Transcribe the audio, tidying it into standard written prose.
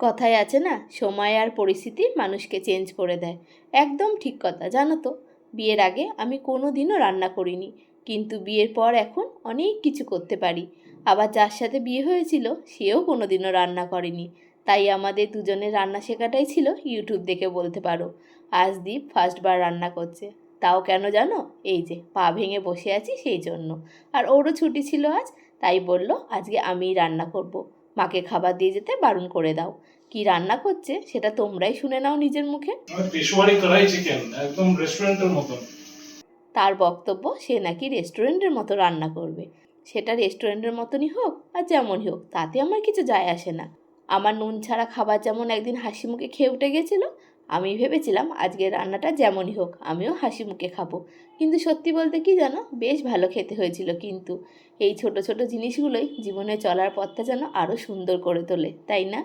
কথায় আছে না, সময় আর পরিস্থিতি মানুষকে চেঞ্জ করে দেয়। একদম ঠিক কথা। জানো তো, বিয়ের আগে আমি কোনো দিনও রান্না করিনি, কিন্তু বিয়ের পর এখন অনেক কিছু করতে পারি। আবার যার সাথে বিয়ে হয়েছিল সেও কোনো দিনও রান্না করেনি। তাই আমাদের দুজনের রান্না শেখাটাই ছিল ইউটিউব দেখে বলতে পারো। আজ দীপ ফার্স্টবার রান্না করছে। তাও কেন জানো? এই যে পা ভেঙে বসে আছি সেই জন্য। আর ওরও ছুটি ছিল আজ, তাই বলল আজকে আমিই রান্না করব। মাকে খাবার দিয়ে যেতে বারণ করে দাও। কি রান্না করছে সেটা তোমরাই শুনে নাও নিজের মুখে। পেশোয়ারি কড়াই চিকেন, একদম রেস্টুরেন্টের মতন। তার বক্তব্য সে নাকি রেস্টুরেন্টের মতো রান্না করবে। সেটা রেস্টুরেন্টের মতনই হোক আর যেমনই হোক, তাতে আমার কিছু যায় আসে না। আমার নুন ছাড়া খাবার যেমন একদিন হাসি মুখে খেয়ে উঠে গেছিলো, আমি ভেবেছিলাম আজকের রান্নাটা যেমনই হোক আমিও হাসি মুখে খাবো। কিন্তু সত্যি বলতে কি জানো, বেশ ভালো খেতে হয়েছিল। কিন্তু এই ছোট ছোট জিনিসগুলোই জীবনে চলার পথটা যেন আরও সুন্দর করে তোলে, তাই না?